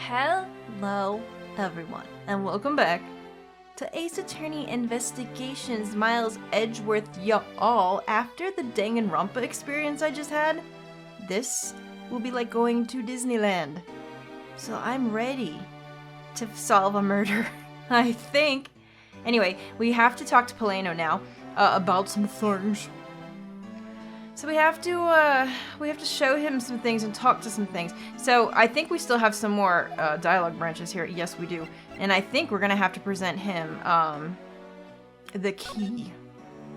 Hello, everyone, and welcome back to Ace Attorney Investigations Miles Edgeworth y'all. After the Danganronpa experience I just had, this will be like going to Disneyland. So I'm ready to solve a murder, I think. Anyway, we have to talk to Palaeno now about some things. So we have to show him some things and talk to some things. So I think we still have some more dialogue branches here. Yes, we do. And I think we're gonna have to present him the key,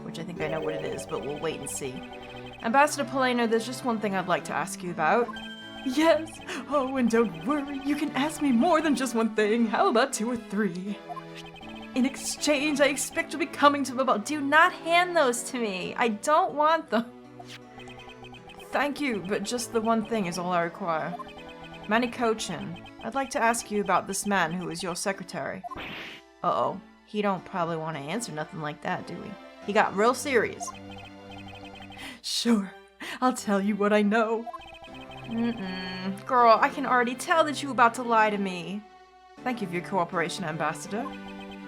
which I think I know what it is, but we'll wait and see. Ambassador Palaeno, there's just one thing I'd like to ask you about. Yes. Oh, and don't worry, you can ask me more than just one thing. How about 2 or 3? In exchange, I expect you'll be coming to Babel. Do not hand those to me. I don't want them. Thank you, but just the one thing is all I require. Manny-chan, I'd like to ask you about this man who is your secretary. Uh-oh. He don't probably want to answer nothing like that, do he? He got real serious. Sure. I'll tell you what I know. Girl, I can already tell that you about to lie to me. Thank you for your cooperation, Ambassador.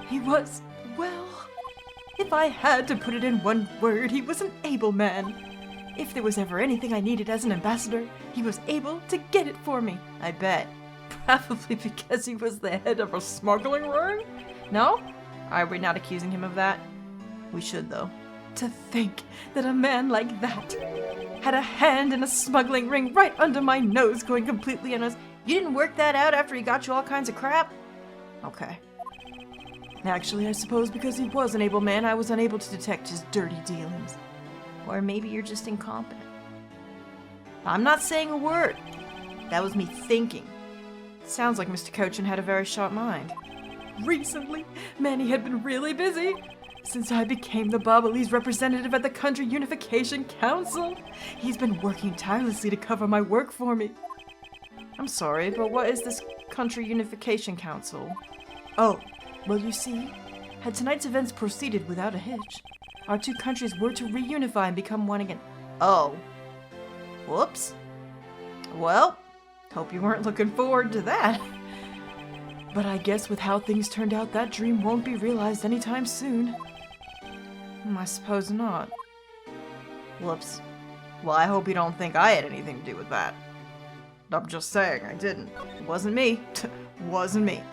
He was, well, if I had to put it in one word, he was an able man. If there was ever anything I needed as an ambassador, he was able to get it for me, I bet. Probably because he was the head of a smuggling ring? No? Are we not accusing him of that? We should, though. To think that a man like that had a hand in a smuggling ring right under my nose going completely unnoticed. You didn't work that out after he got you all kinds of crap? Okay. Actually, I suppose because he was an able man, I was unable to detect his dirty dealings. Or maybe you're just incompetent. I'm not saying a word. That was me thinking. Sounds like Mr. Cochin had a very sharp mind. Recently, Manny had been really busy. Since I became the Babylese representative at the Country Unification Council, he's been working tirelessly to cover my work for me. I'm sorry, but what is this Country Unification Council? Oh, well, you see, had tonight's events proceeded without a hitch, our two countries were to reunify and become one again. Oh. Whoops. Well, hope you weren't looking forward to that. But I guess with how things turned out, that dream won't be realized anytime soon. I suppose not. Whoops. Well, I hope you don't think I had anything to do with that. I'm just saying, I didn't. It wasn't me. Wasn't me.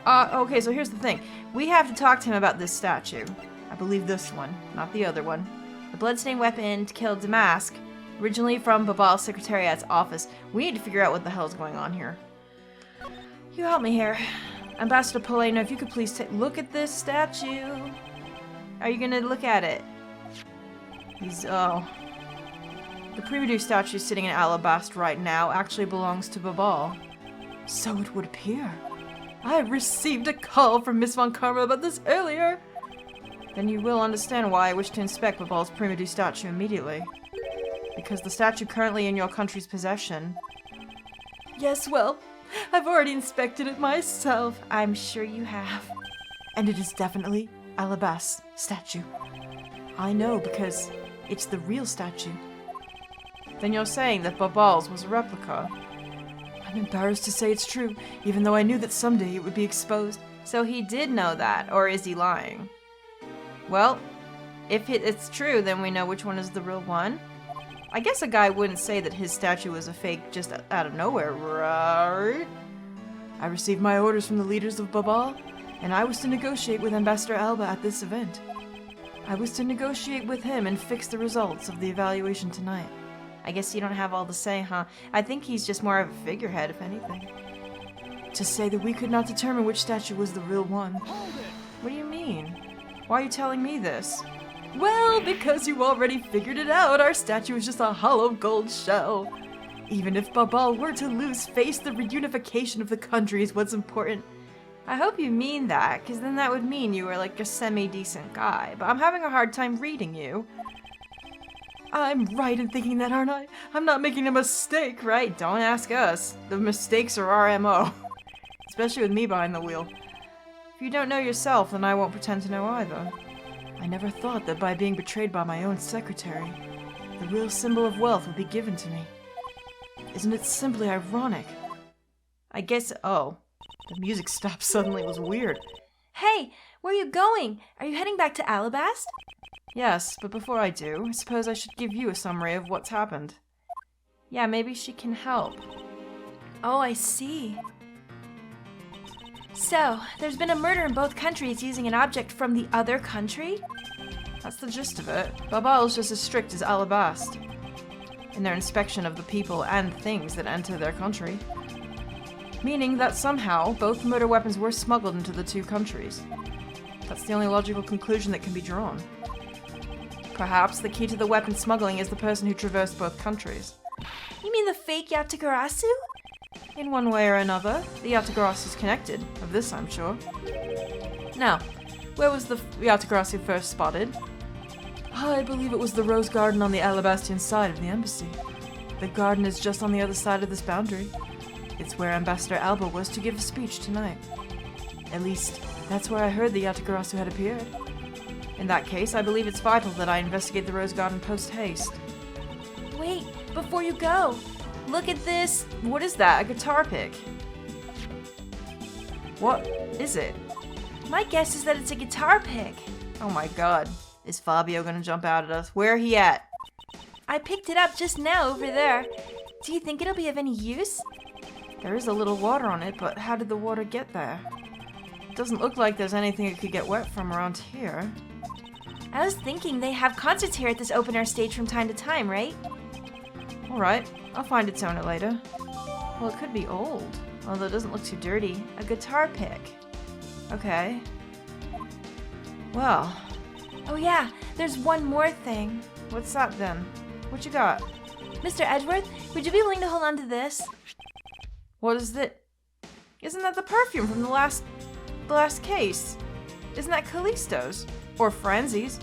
Okay, so here's the thing. We have to talk to him about this statue. I believe this one, not the other one. The bloodstained weapon to kill Damask, originally from Babal's Secretariat's office. We need to figure out what the hell's going on here. You help me here. Ambassador Palaeno, if you could please look at this statue. Are you gonna look at it? The Primidu statue sitting in Alabast right now actually belongs to Babal. So it would appear. I received a call from Miss Von Karma about this earlier. Then you will understand why I wish to inspect Babal's Primidu statue immediately. Because the statue currently in your country's possession. Yes, well, I've already inspected it myself. I'm sure you have. And it is definitely Alabast's statue. I know because it's the real statue. Then you're saying that Babal's was a replica. I'm embarrassed to say it's true, even though I knew that someday it would be exposed. So he did know that, or is he lying? Well, if it's true, then we know which one is the real one. I guess a guy wouldn't say that his statue was a fake just out of nowhere, right? I received my orders from the leaders of Babal, and I was to negotiate with Ambassador Alba at this event. I was to negotiate with him and fix the results of the evaluation tonight. I guess you don't have all the say, huh? I think he's just more of a figurehead, if anything. To say that we could not determine which statue was the real one. What do you mean? Why are you telling me this? Well, because you already figured it out. Our statue is just a hollow gold shell. Even if Babal were to lose face, the reunification of the country is what's important. I hope you mean that, because then that would mean you were like a semi-decent guy. But I'm having a hard time reading you. I'm right in thinking that, aren't I? I'm not making a mistake, right? Don't ask us. The mistakes are our MO. Especially with me behind the wheel. If you don't know yourself, then I won't pretend to know either. I never thought that by being betrayed by my own secretary, the real symbol of wealth would be given to me. Isn't it simply ironic? I guess... Oh. The music stopped suddenly. It was weird. Hey, where are you going? Are you heading back to Alabast? Yes, but before I do, I suppose I should give you a summary of what's happened. Yeah, maybe she can help. Oh, I see. So, there's been a murder in both countries using an object from the other country? That's the gist of it. Babal's just as strict as Alabast in their inspection of the people and things that enter their country. Meaning that somehow, both murder weapons were smuggled into the two countries. That's the only logical conclusion that can be drawn. Perhaps the key to the weapon smuggling is the person who traversed both countries. You mean the fake Yatagarasu? In one way or another, the Yatagarasu is connected, of this I'm sure. Now, where was the Yatagarasu first spotted? I believe it was the rose garden on the Alabastian side of the embassy. The garden is just on the other side of this boundary. It's where Ambassador Alba was to give a speech tonight. At least, that's where I heard the Yatagarasu had appeared. In that case, I believe it's vital that I investigate the rose garden post-haste. Wait, before you go, look at this. What is that? A guitar pick? What is it? My guess is that it's a guitar pick. Oh my god. Is Fabio gonna jump out at us? Where he at? I picked it up just now over there. Do you think it'll be of any use? There is a little water on it, but how did the water get there? It doesn't look like there's anything it could get wet from around here. I was thinking they have concerts here at this open-air stage from time to time, right? Alright, I'll find its owner later. Well, it could be old, although it doesn't look too dirty. A guitar pick. Okay. Well. Oh yeah, there's one more thing. What's that then? What you got? Mr. Edgeworth, would you be willing to hold on to this? What is that? Isn't that the perfume from the last case? Isn't that Callisto's? Or Franzi's?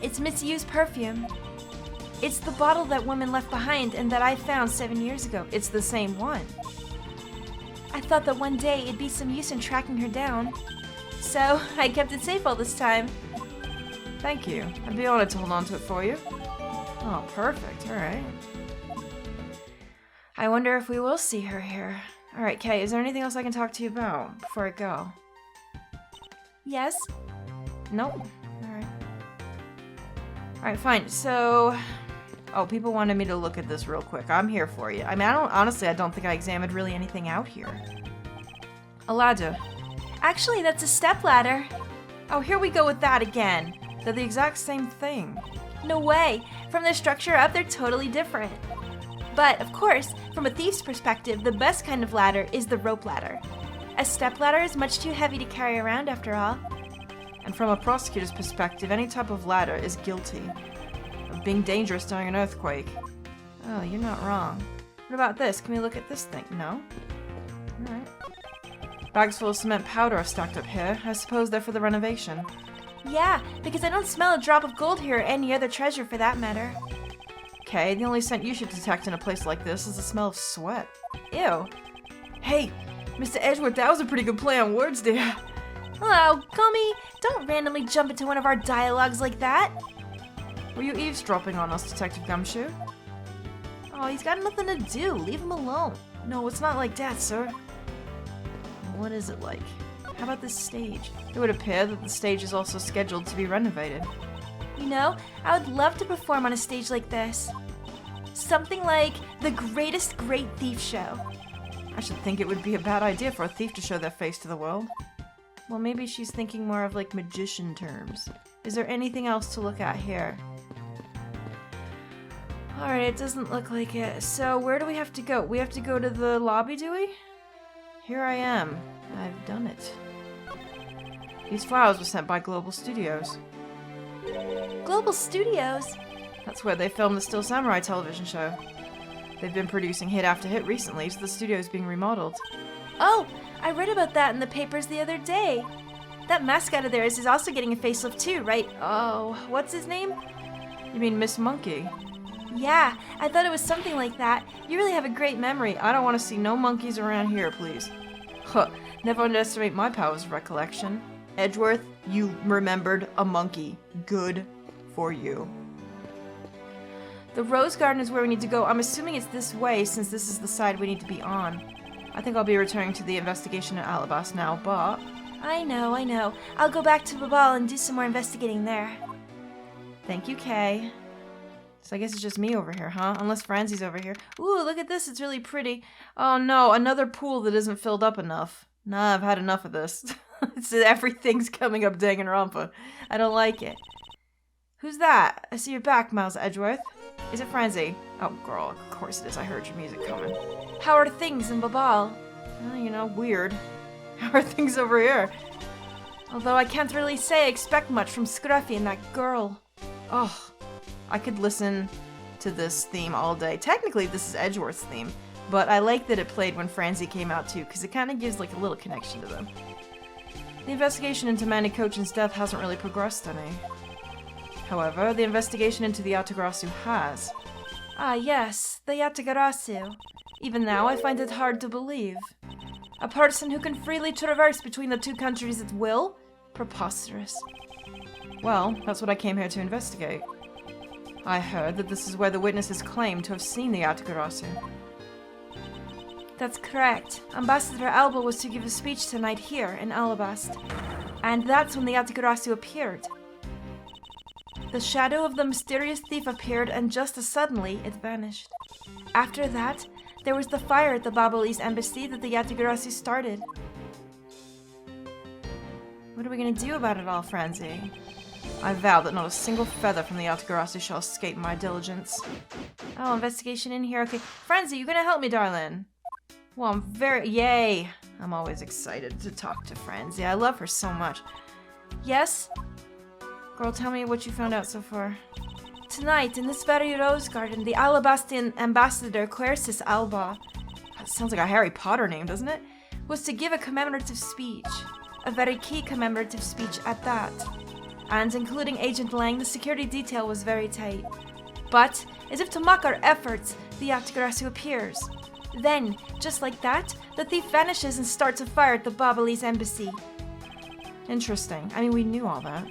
It's misused perfume. It's the bottle that woman left behind and that I found 7 years ago. It's the same one. I thought that one day it'd be some use in tracking her down. So, I kept it safe all this time. Thank you. I'd be honored to hold on to it for you. Oh, perfect. Alright. I wonder if we will see her here. Alright, Kay, is there anything else I can talk to you about before I go? Yes? Nope. Alright. Alright, fine. So... Oh, people wanted me to look at this real quick. I'm here for you. I mean, honestly, I don't think I examined really anything out here. A ladder. Actually, that's a stepladder. Oh, here we go with that again. They're the exact same thing. No way. From their structure up, they're totally different. But, of course, from a thief's perspective, the best kind of ladder is the rope ladder. A stepladder is much too heavy to carry around after all. And from a prosecutor's perspective, any type of ladder is guilty of being dangerous during an earthquake. Oh, you're not wrong. What about this? Can we look at this thing? No? Alright. Bags full of cement powder are stacked up here. I suppose they're for the renovation. Yeah, because I don't smell a drop of gold here or any other treasure for that matter. Okay, the only scent you should detect in a place like this is the smell of sweat. Ew. Hey, Mr. Edgeworth, that was a pretty good play on words there. Hello, Gummy. Don't randomly jump into one of our dialogues like that. Were you eavesdropping on us, Detective Gumshoe? Oh, he's got nothing to do. Leave him alone. No, it's not like that, sir. What is it like? How about this stage? It would appear that the stage is also scheduled to be renovated. You know, I would love to perform on a stage like this. Something like the greatest great thief show. I should think it would be a bad idea for a thief to show their face to the world. Well, maybe she's thinking more of like magician terms. Is there anything else to look at here? Alright, it doesn't look like it. So where do we have to go? We have to go to the lobby, do we? Here I am. I've done it. These flowers were sent by Global Studios. Global Studios? That's where they filmed the Still Samurai television show. They've been producing hit after hit recently, so the studio's being remodeled. Oh, I read about that in the papers the other day. That mascot of theirs is also getting a facelift too, right? Oh, what's his name? You mean Miss Monkey? Yeah, I thought it was something like that. You really have a great memory. I don't want to see no monkeys around here, please. Huh, never underestimate my powers of recollection. Edgeworth, you remembered a monkey. Good for you. The rose garden is where we need to go. I'm assuming it's this way since this is the side we need to be on. I think I'll be returning to the investigation at Alabas now, but... I know. I'll go back to Babal and do some more investigating there. Thank you, Kay. So I guess it's just me over here, huh? Unless Franzi's over here. Ooh, look at this. It's really pretty. Oh no, another pool that isn't filled up enough. Nah, I've had enough of this. Everything's coming up Danganronpa. I don't like it. Who's that? I see your back, Miles Edgeworth. Is it Franzi? Oh, girl, of course it is. I heard your music coming. How are things in Babal? Weird. How are things over here? Although I can't really say I expect much from Scruffy and that girl. Oh, I could listen to this theme all day. Technically, this is Edgeworth's theme, but I like that it played when Franzi came out too, because it kind of gives like a little connection to them. The investigation into Manny Kochin's death hasn't really progressed any. However, the investigation into the Yatagarasu has. Ah yes, the Yatagarasu. Even now, I find it hard to believe. A person who can freely traverse between the two countries at will? Preposterous. Well, that's what I came here to investigate. I heard that this is where the witnesses claim to have seen the Yatagarasu. That's correct. Ambassador Alba was to give a speech tonight here in Alabast. And that's when the Yatagarasu appeared. The shadow of the mysterious thief appeared and just as suddenly it vanished. After that, there was the fire at the Babalese embassy that the Yatagarasu started. What are we gonna do about it all, Franzi? I vow that not a single feather from the Yatagarasu shall escape my diligence. Oh, investigation in here. Okay. Franzi, you gonna help me, darling? Well, yay! I'm always excited to talk to Franzi. I love her so much. Yes? Girl, tell me what you found out so far. Tonight, in this very rose garden, the Alabastian ambassador Quercis Alba, that sounds like a Harry Potter name, doesn't it? was to give a commemorative speech. A very key commemorative speech at that. And including Agent Lang, the security detail was very tight. But, as if to mock our efforts, the Yatagarasu appears. Then, just like that, the thief vanishes and starts a fire at the Babalese embassy. Interesting. I mean, we knew all that.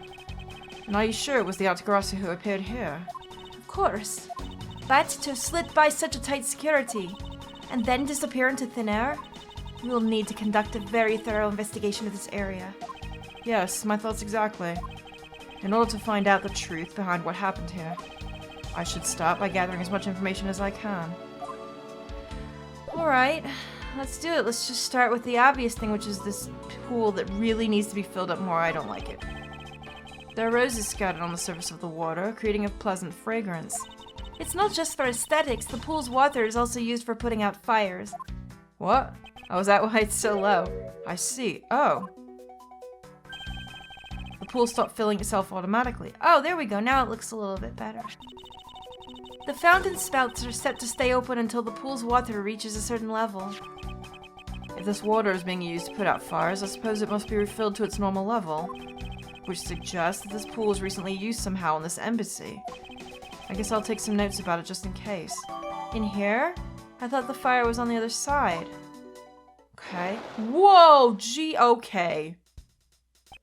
And are you sure it was the Yatagarasu who appeared here? Of course. But to slip by such a tight security, and then disappear into thin air, we will need to conduct a very thorough investigation of this area. Yes, my thoughts exactly. In order to find out the truth behind what happened here, I should start by gathering as much information as I can. Alright, let's do it. Let's just start with the obvious thing, which is this pool that really needs to be filled up more. I don't like it. There are roses scattered on the surface of the water, creating a pleasant fragrance. It's not just for aesthetics. The pool's water is also used for putting out fires. What? Oh, is that why it's so low? I see. Oh. The pool stopped filling itself automatically. Oh, there we go. Now it looks a little bit better. The fountain spouts are set to stay open until the pool's water reaches a certain level. If this water is being used to put out fires, I suppose it must be refilled to its normal level, which suggests that this pool was recently used somehow in this embassy. I guess I'll take some notes about it just in case. In here? I thought the fire was on the other side. Okay. Whoa, okay.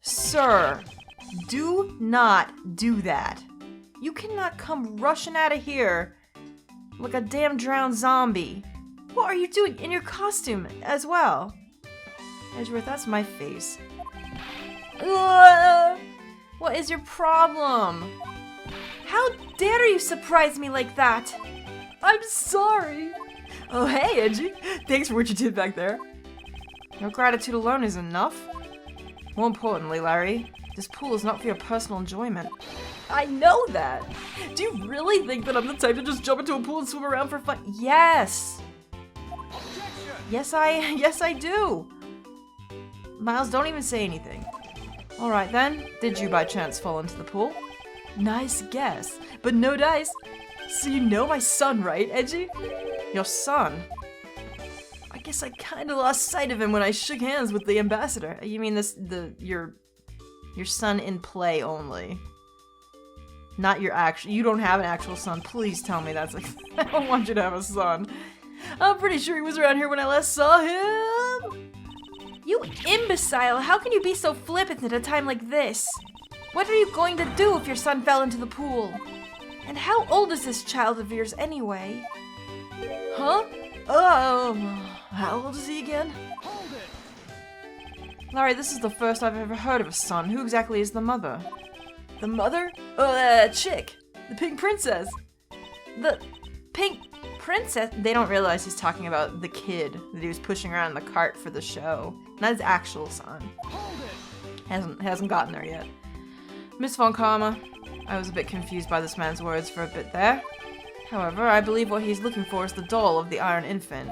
Sir, do not do that. You cannot come rushing out of here like a damn drowned zombie. What are you doing in your costume as well? Edgeworth, that's my face. Ugh! What is your problem? How dare you surprise me like that? I'm sorry. Oh, hey, Edgy. Thanks for what you did back there. Your gratitude alone is enough. More importantly, Larry, this pool is not for your personal enjoyment. I know that. Do you really think that I'm the type to just jump into a pool and swim around for fun? Yes. Yes, I do. Miles, don't even say anything. All right then. Did you by chance fall into the pool? Nice guess, but no dice. So you know my son, right, Edgy? Your son? I guess I kind of lost sight of him when I shook hands with the ambassador. You mean your son in play only? Not your actual. You don't have an actual son. Please tell me that's like. I don't want you to have a son. I'm pretty sure he was around here when I last saw him. You imbecile! How can you be so flippant at a time like this? What are you going to do if your son fell into the pool? And how old is this child of yours anyway? Huh? Oh. How old is he again? Larry, this is the first I've ever heard of a son. Who exactly is the mother? The mother? Oh, that chick. The pink princess. The pink princess? They don't realize he's talking about the kid that he was pushing around in the cart for the show. Not his actual son. Hasn't gotten there yet. Miss Von Karma, I was a bit confused by this man's words for a bit there. However, I believe what he's looking for is the doll of the Iron Infant.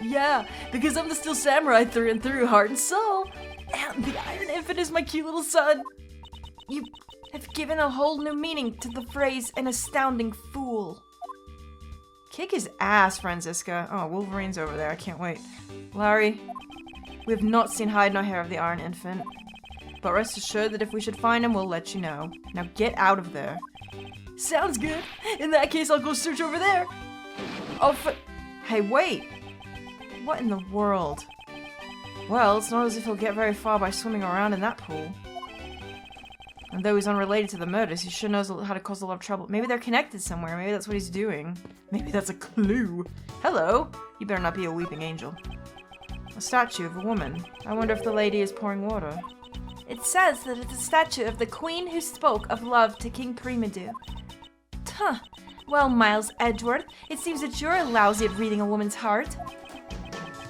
Yeah, because I'm the Steel Samurai through and through, heart and soul. And the Iron Infant is my cute little son. You have given a whole new meaning to the phrase an astounding fool. Kick his ass, Franziska. Oh, Wolverine's over there. I can't wait. Larry, we have not seen hide nor hair of the Iron Infant. But rest assured that if we should find him, we'll let you know. Now get out of there. Sounds good. In that case, I'll go search over there. Oh, hey, wait. What in the world? Well, it's not as if he'll get very far by swimming around in that pool. And though he's unrelated to the murders, he sure knows how to cause a lot of trouble. Maybe they're connected somewhere. Maybe that's what he's doing. Maybe that's a clue. Hello. You better not be a weeping angel. A statue of a woman. I wonder if the lady is pouring water. It says that it's a statue of the queen who spoke of love to King Primedu. Huh. Well, Miles Edgeworth, it seems that you're lousy at reading a woman's heart.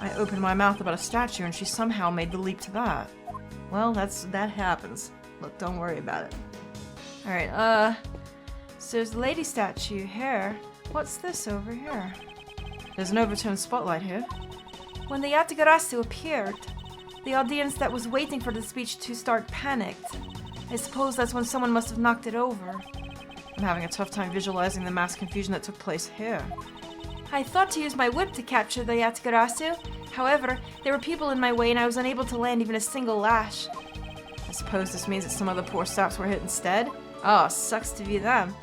I opened my mouth about a statue and she somehow made the leap to that. Well, that happens. Look, don't worry about it. Alright, so there's the lady statue here. What's this over here? There's an overturned spotlight here. When the Yatagarasu appeared, the audience that was waiting for the speech to start panicked. I suppose that's when someone must have knocked it over. I'm having a tough time visualizing the mass confusion that took place here. I thought to use my whip to capture the Yatagarasu. However, there were people in my way and I was unable to land even a single lash. I suppose this means that some other poor saps were hit instead? Oh, sucks to be them.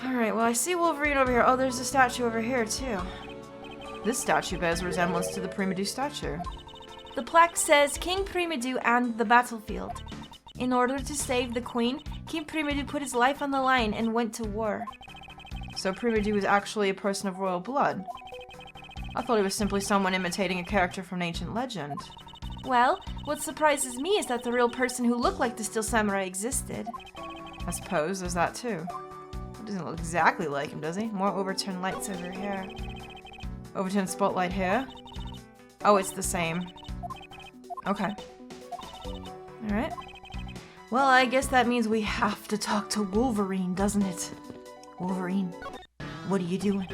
Alright, well I see Wolverine over here. Oh, there's a statue over here too. This statue bears a resemblance to the Primedu statue. The plaque says King Primedu and the battlefield. In order to save the queen, King Primedu put his life on the line and went to war. So Primedu was actually a person of royal blood. I thought he was simply someone imitating a character from an ancient legend. Well, what surprises me is that the real person who looked like the Steel Samurai existed. I suppose there's that too. He doesn't look exactly like him, does he? More overturned lights over here. Overturned spotlight here. Oh, it's the same. Okay. Alright. Well, I guess that means we have to talk to Wolverine, doesn't it? Wolverine, what are you doing?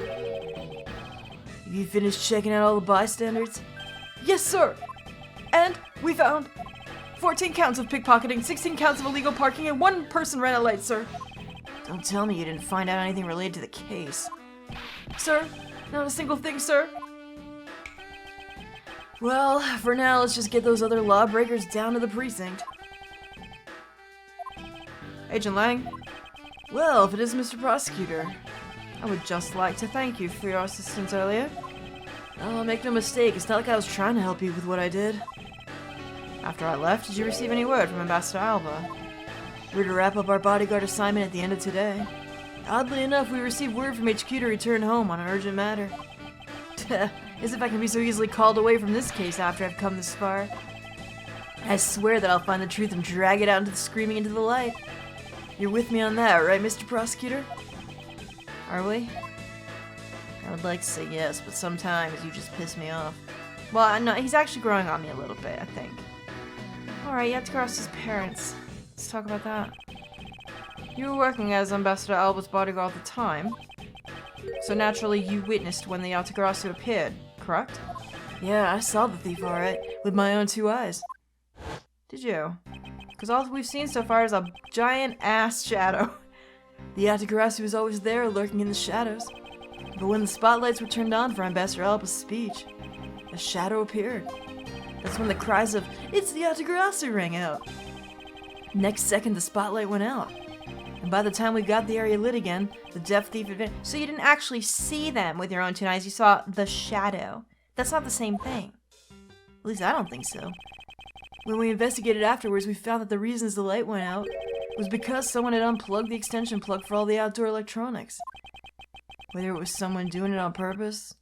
Have you finished checking out all the bystanders? Yes, sir! And we found 14 counts of pickpocketing, 16 counts of illegal parking, and 1 person ran a light, sir. Don't tell me you didn't find out anything related to the case. Sir, not a single thing, sir. Well, for now, let's just get those other lawbreakers down to the precinct. Agent Lang? Well, if it is Mr. Prosecutor, I would just like to thank you for your assistance earlier. Oh, make no mistake, it's not like I was trying to help you with what I did. After I left, did you receive any word from Ambassador Alba? We're to wrap up our bodyguard assignment at the end of today. Oddly enough, we received word from HQ to return home on an urgent matter. As if I can be so easily called away from this case after I've come this far. I swear that I'll find the truth and drag it out into the screaming into the light. You're with me on that, right, Mr. Prosecutor? Are we? I would like to say yes, but sometimes you just piss me off. Well, no, he's actually growing on me a little bit, I think. Alright, Yatagara's parents. Let's talk about that. You were working as Ambassador Alba's bodyguard at the time, so naturally you witnessed when the Yatagarasu appeared, correct? Yeah, I saw the thief alright, with my own 2 eyes. Did you? Because all we've seen so far is a giant-ass shadow. The Yatagarasu was always there, lurking in the shadows. But when the spotlights were turned on for Ambassador Alba's speech, a shadow appeared. That's when the cries of, "It's the Yatagarasu!" rang out. Next second, the spotlight went out. And by the time we got the area lit again, the deaf thief had been— So you didn't actually see them with your own 2 eyes, you saw the shadow. That's not the same thing. At least I don't think so. When we investigated afterwards, we found that the reasons the light went out was because someone had unplugged the extension plug for all the outdoor electronics. Whether it was someone doing it on purpose,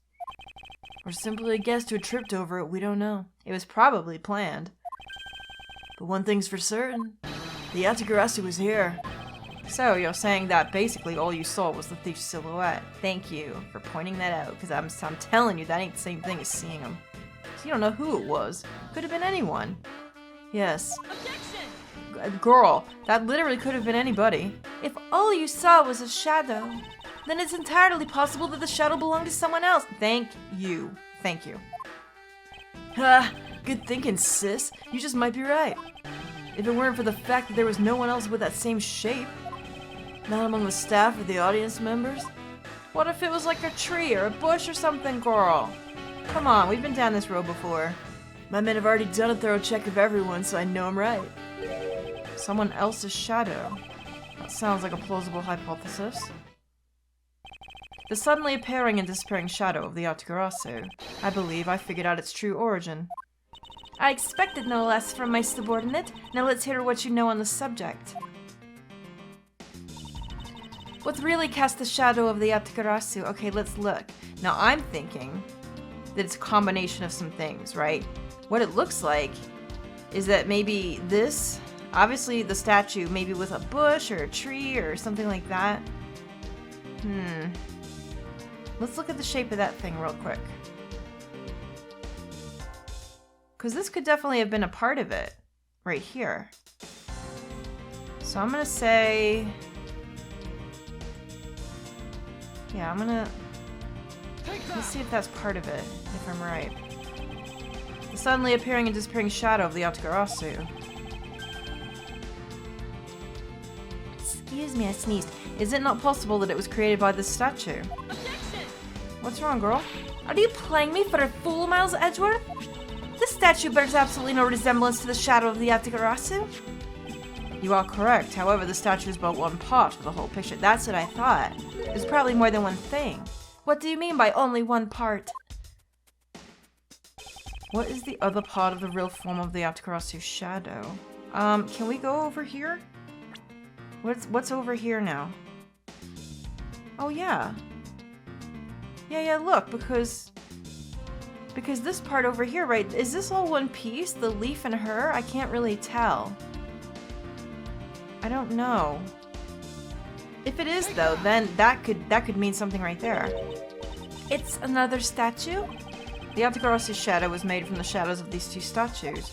Or simply a guest who had tripped over it, we don't know. It was probably planned. But one thing's for certain. The Yatagarasu was here. So, you're saying that basically all you saw was the thief's silhouette. Thank you for pointing that out, because I'm telling you, that ain't the same thing as seeing him. So you don't know who it was. Could have been anyone. Yes. Objection! Girl, that literally could have been anybody. If all you saw was a shadow, then it's entirely possible that the shadow belonged to someone else. Thank you. Thank you. Ha! Good thinking, sis. You just might be right. If it weren't for the fact that there was no one else with that same shape. Not among the staff or the audience members. What if it was like a tree or a bush or something, girl? Come on, we've been down this road before. My men have already done a thorough check of everyone, so I know I'm right. Someone else's shadow. That sounds like a plausible hypothesis. The suddenly appearing and disappearing shadow of the Yatagarasu. I believe I figured out its true origin. I expected no less from my subordinate. Now let's hear what you know on the subject. What really cast the shadow of the Yatagarasu? Okay, let's look. Now I'm thinking that it's a combination of some things, right? What it looks like is that maybe this, obviously the statue, maybe with a bush or a tree or something like that. Let's look at the shape of that thing real quick. Because this could definitely have been a part of it, right here. So I'm gonna say... Yeah, let's see if that's part of it, if I'm right. The suddenly appearing and disappearing shadow of the Yatagarasu. Excuse me, I sneezed. Is it not possible that it was created by this statue? Objection! What's wrong, girl? Are you playing me for a fool, Miles Edgeworth? This statue bears absolutely no resemblance to the shadow of the Yatagarasu. You are correct. However, the statue is but one part of the whole picture. That's what I thought. There's probably more than one thing. What do you mean by only one part? What is the other part of the real form of the Yatagarasu shadow? Can we go over here? What's over here now? Oh, yeah. Yeah, look, because this part over here, right? Is this all one piece? The leaf and her? I can't really tell. I don't know. If it is, though, then that could mean something right there. It's another statue? The Yatagarasu shadow was made from the shadows of these two statues.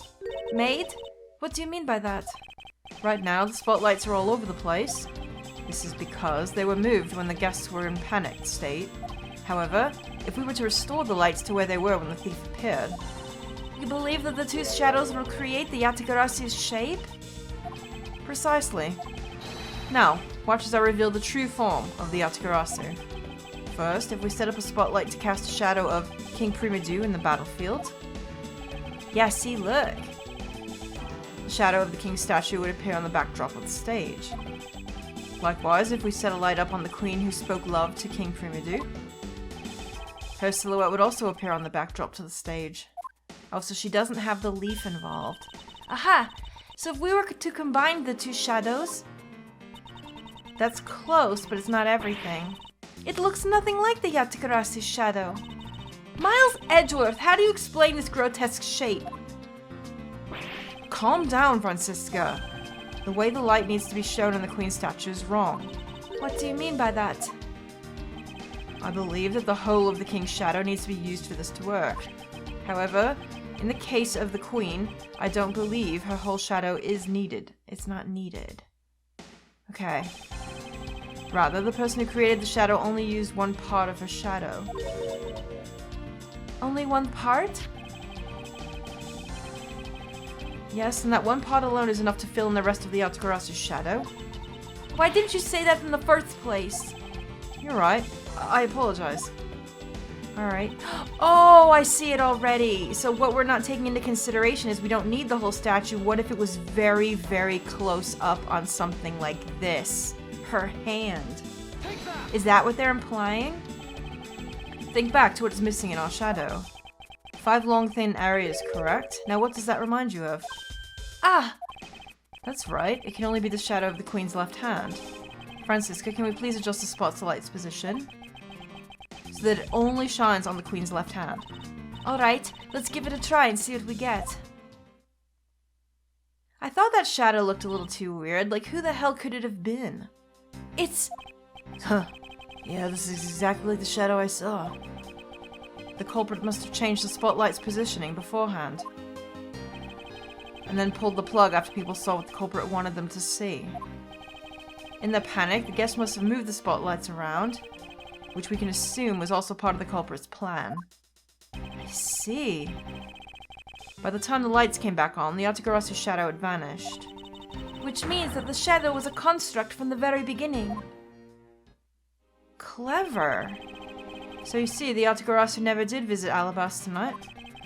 Made? What do you mean by that? Right now, the spotlights are all over the place. This is because they were moved when the guests were in panicked state. However, if we were to restore the lights to where they were when the thief appeared... You believe that the two shadows will create the Yatagarasu's shape? Precisely. Now, watch as I reveal the true form of the Yatagarasu. First, if we set up a spotlight to cast a shadow of King Primedu in the battlefield. Yeah, see, look. The shadow of the king's statue would appear on the backdrop of the stage. Likewise, if we set a light up on the queen who spoke love to King Primedu, her silhouette would also appear on the backdrop to the stage. Oh, so she doesn't have the leaf involved. Aha! So if we were to combine the two shadows... That's close, but it's not everything. It looks nothing like the Yatagarasu shadow. Miles Edgeworth, how do you explain this grotesque shape? Calm down, Franziska. The way the light needs to be shown in the queen's statue is wrong. What do you mean by that? I believe that the whole of the king's shadow needs to be used for this to work. However, in the case of the queen, I don't believe her whole shadow is needed. It's not needed. Okay. Rather, the person who created the shadow only used one part of her shadow. Only one part? Yes, and that one part alone is enough to fill in the rest of the Yatagarasu's shadow. Why didn't you say that in the first place? You're right. I apologize. Alright. Oh, I see it already. So what we're not taking into consideration is we don't need the whole statue. What if it was very, very close up on something like this? Her hand. Is that what they're implying? Think back to what's missing in our shadow. 5 long, thin areas, correct? Now what does that remind you of? Ah! That's right. It can only be the shadow of the queen's left hand. Franziska, can we please adjust the spotlight's position? so that it only shines on the Queen's left hand. Alright, let's give it a try and see what we get. I thought that shadow looked a little too weird. Like, who the hell could it have been? It's... Huh. Yeah, this is exactly like the shadow I saw. The culprit must have changed the spotlight's positioning beforehand. And then pulled the plug after people saw what the culprit wanted them to see. In their panic, the guests must have moved the spotlights around, which we can assume was also part of the culprit's plan. I see. By the time the lights came back on, the Yatagarasu shadow had vanished. Which means that the shadow was a construct from the very beginning. Clever. So you see, the Yatagarasu never did visit Alabast tonight.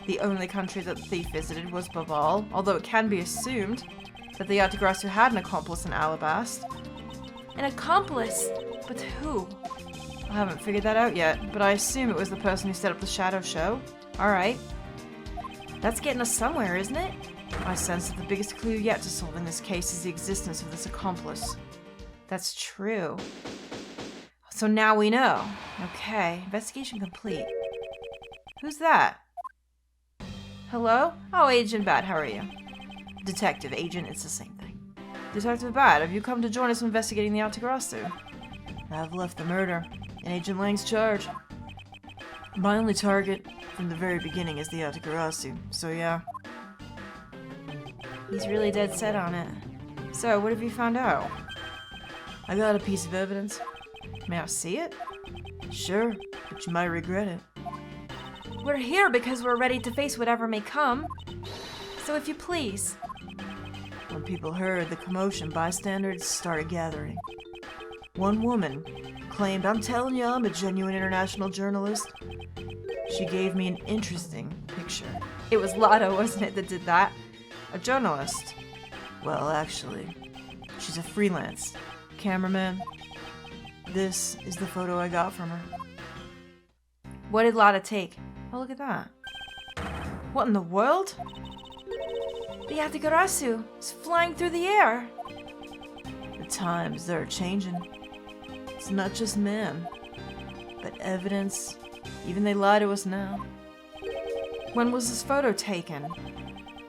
The only country that the thief visited was Baval, although it can be assumed that the Yatagarasu had an accomplice in Alabast. An accomplice? But who? I haven't figured that out yet, but I assume it was the person who set up the shadow show. Alright. That's getting us somewhere, isn't it? I sense that the biggest clue yet to solving this case is the existence of this accomplice. That's true. So now we know. Okay, investigation complete. Who's that? Hello? Oh, Agent Bat, how are you? Detective, Agent, it's the same thing. Detective Bat, have you come to join us in investigating the Yatagarasu? I've left the murder in Agent Lang's charge. My only target from the very beginning is the Yatagarasu, so yeah. He's really dead set on it. So, what have you found out? I got a piece of evidence. May I see it? Sure, but you might regret it. We're here because we're ready to face whatever may come. So if you please. When people heard the commotion, bystanders started gathering. One woman claimed, "I'm telling you, I'm a genuine international journalist." She gave me an interesting picture. It was Lotto, wasn't it, that did that? A journalist. Well, actually, she's a freelance cameraman. This is the photo I got from her. What did Lotta take? Oh, look at that. What in the world? The Yatagarasu is flying through the air. The times, they're changing. It's not just man, but evidence. Even they lie to us now. When was this photo taken?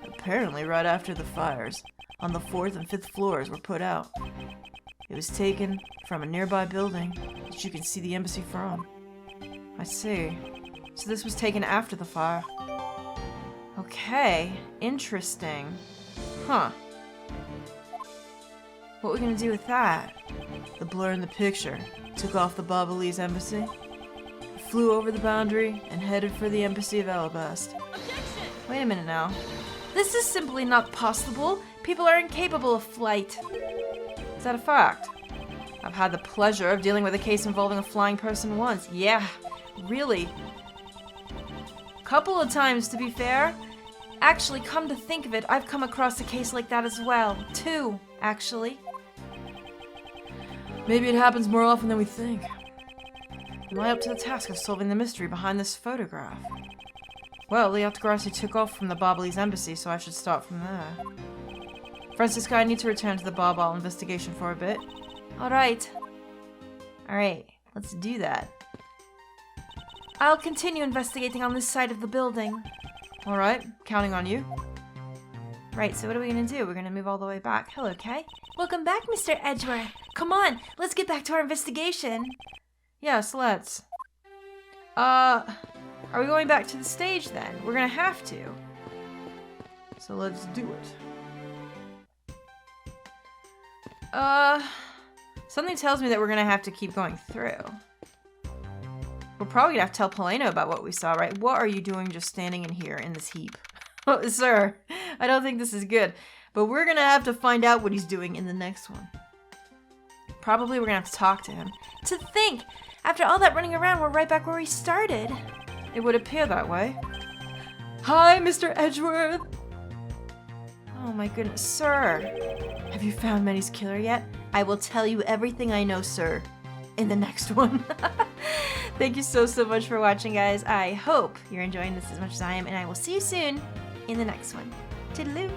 Apparently right after the fires on the 4th and 5th floors were put out. It was taken from a nearby building that you can see the embassy from. I see. So this was taken after the fire. Okay, interesting. Huh. What are we gonna do with that? The blur in the picture took off the Babalese embassy, flew over the boundary, and headed for the embassy of Alabast. Objection! Wait a minute now. This is simply not possible. People are incapable of flight. Is that a fact? I've had the pleasure of dealing with a case involving a flying person once. Yeah, really. Couple of times, to be fair. Actually, come to think of it, I've come across a case like that as well. 2, actually. Maybe it happens more often than we think. Am I up to the task of solving the mystery behind this photograph? Well, the Yatagarasu took off from the Babalese embassy, so I should start from there. Franziska, I need to return to the Babal investigation for a bit. Alright. Alright, let's do that. I'll continue investigating on this side of the building. Alright, counting on you. Right, so what are we gonna do? We're gonna move all the way back. Hello, Kay. Welcome back, Mr. Edgeworth. Come on, let's get back to our investigation. Yes, let's. Are we going back to the stage then? We're gonna have to. So let's do it. Something tells me that we're gonna have to keep going through. We're probably gonna have to tell Palaeno about what we saw, right? What are you doing just standing in here in this heap? Oh, sir, I don't think this is good. But we're gonna have to find out what he's doing in the next one. Probably we're gonna have to talk to him. To think! After all that running around, we're right back where we started. It would appear that way. Hi, Mr. Edgeworth! Oh my goodness, sir! Have you found Manny's killer yet? I will tell you everything I know, sir, in the next one. Thank you so much for watching, guys. I hope you're enjoying this as much as I am, and I will see you soon in the next one. Toodaloo!